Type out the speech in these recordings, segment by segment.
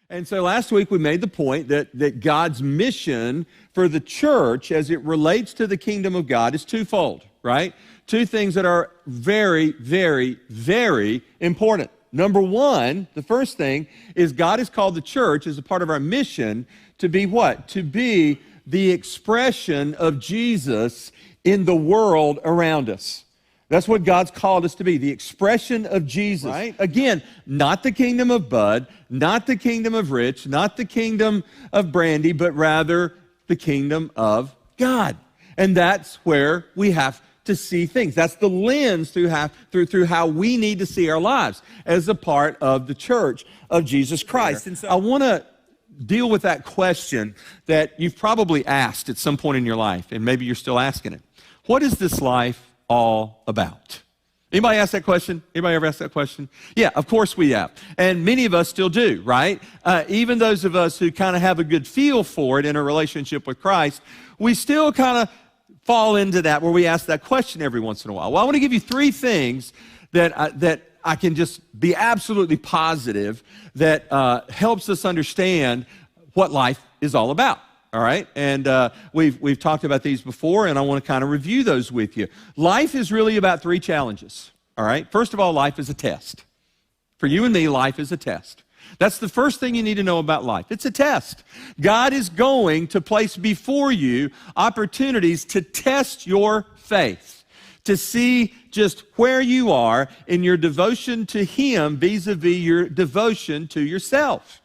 And so last week we made the point that God's mission for the church as it relates to the kingdom of God is twofold, right? Two things that are very, very, very important. Number one, the first thing is God has called the church as a part of our mission to be what? To be the expression of Jesus in the world around us. That's what God's called us to be, the expression of Jesus. Right? Again, not the kingdom of Bud, not the kingdom of Rich, not the kingdom of Brandy, but rather the kingdom of God. And that's where we have to see things. That's the lens through how we need to see our lives as a part of the church of Jesus Christ. And so I want to deal with that question that you've probably asked at some point in your life, and maybe you're still asking it. What is this life all about? Anybody ask that question? Anybody ever ask that question? Yeah, of course we have. And many of us still do, right? Even those of us who kind of have a good feel for it in a relationship with Christ, we still kind of fall into that where we ask that question every once in a while. Well, I want to give you three things that I can just be absolutely positive that helps us understand what life is all about. All right, and we've talked about these before, and I want to kind of review those with you. Life is really about three challenges, all right? First of all, life is a test. For you and me, life is a test. That's the first thing you need to know about life. It's a test. God is going to place before you opportunities to test your faith, to see just where you are in your devotion to Him vis-a-vis your devotion to yourself.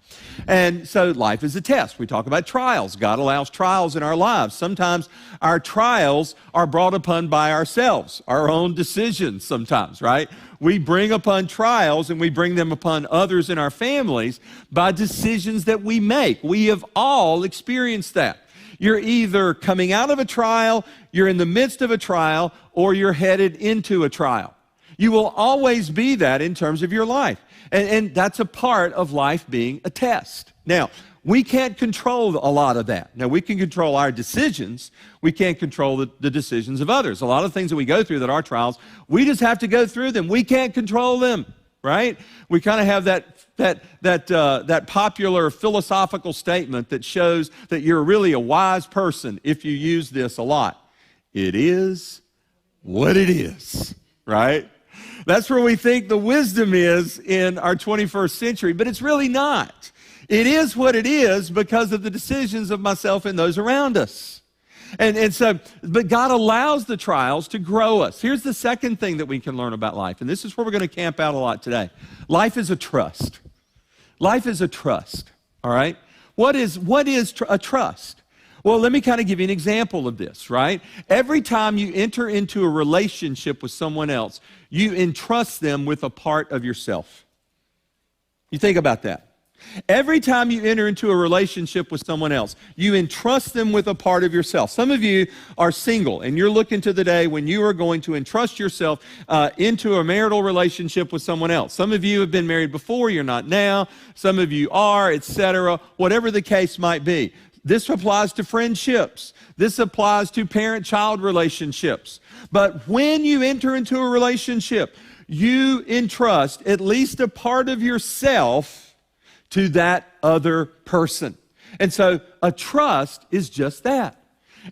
And so life is a test. We talk about trials. God allows trials in our lives. Sometimes our trials are brought upon by ourselves, our own decisions sometimes, right? We bring upon trials and we bring them upon others in our families by decisions that we make. We have all experienced that. You're either coming out of a trial, you're in the midst of a trial, or you're headed into a trial. You will always be that in terms of your life. And that's a part of life being a test. Now, we can't control a lot of that. Now, we can control our decisions. We can't control the decisions of others. A lot of things that we go through that are trials, we just have to go through them. We can't control them, right? We kind of have that popular philosophical statement that shows that you're really a wise person if you use this a lot. It is what it is, right? That's where we think the wisdom is in our 21st century, but it's really not. It is what it is because of the decisions of myself and those around us. But God allows the trials to grow us. Here's the second thing that we can learn about life, and this is where we're going to camp out a lot today. Life is a trust. Life is a trust, all right? What is a trust? Well, let me kind of give you an example of this, right? Every time you enter into a relationship with someone else, you entrust them with a part of yourself. You think about that. Every time you enter into a relationship with someone else, you entrust them with a part of yourself. Some of you are single, and you're looking to the day when you are going to entrust yourself into a marital relationship with someone else. Some of you have been married before, you're not now. Some of you are, etc., whatever the case might be. This applies to friendships. This applies to parent-child relationships. But when you enter into a relationship, you entrust at least a part of yourself to that other person. And so a trust is just that.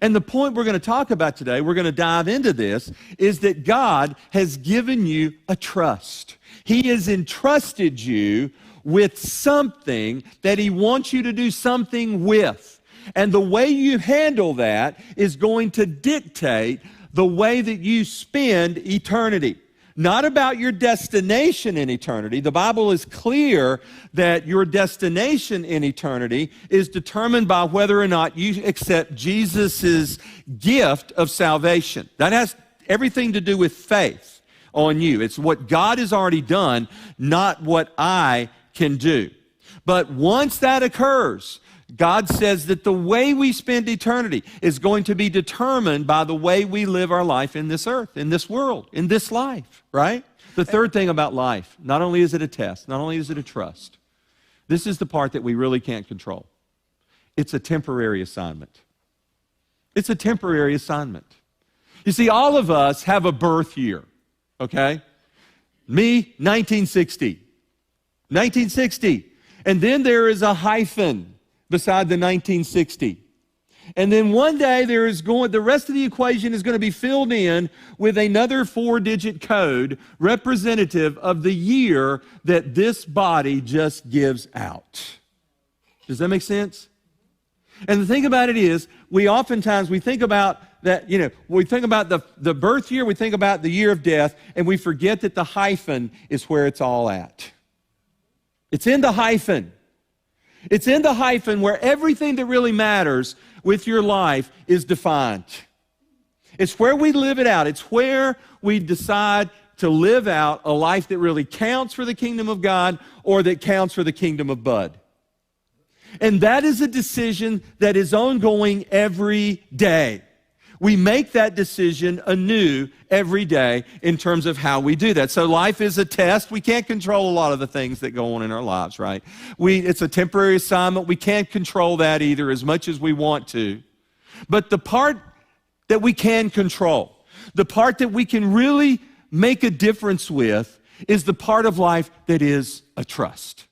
And the point we're going to talk about today, we're going to dive into this, is that God has given you a trust. He has entrusted you with something that He wants you to do something with. And the way you handle that is going to dictate the way that you spend eternity. Not about your destination in eternity. The Bible is clear that your destination in eternity is determined by whether or not you accept Jesus' gift of salvation. That has everything to do with faith on you. It's what God has already done, not what I can do. But once that occurs, God says that the way we spend eternity is going to be determined by the way we live our life in this earth, in this world, in this life, right? The third thing about life, not only is it a test, not only is it a trust, this is the part that we really can't control. It's a temporary assignment. It's a temporary assignment. You see, all of us have a birth year, okay? Me, 1960. 1960. And then there is a hyphen beside the 1960. And then one day the rest of the equation is going to be filled in with another 4-digit code representative of the year that this body just gives out. Does that make sense? And the thing about it is, we think about that, we think about the birth year, we think about the year of death, and we forget that the hyphen is where it's all at. It's in the hyphen. It's in the hyphen where everything that really matters with your life is defined. It's where we live it out. It's where we decide to live out a life that really counts for the kingdom of God or that counts for the kingdom of Bud. And that is a decision that is ongoing every day. We make that decision anew every day in terms of how we do that. So life is a test. We can't control a lot of the things that go on in our lives, right? It's a temporary assignment. We can't control that either as much as we want to. But the part that we can control, the part that we can really make a difference with, is the part of life that is a trust.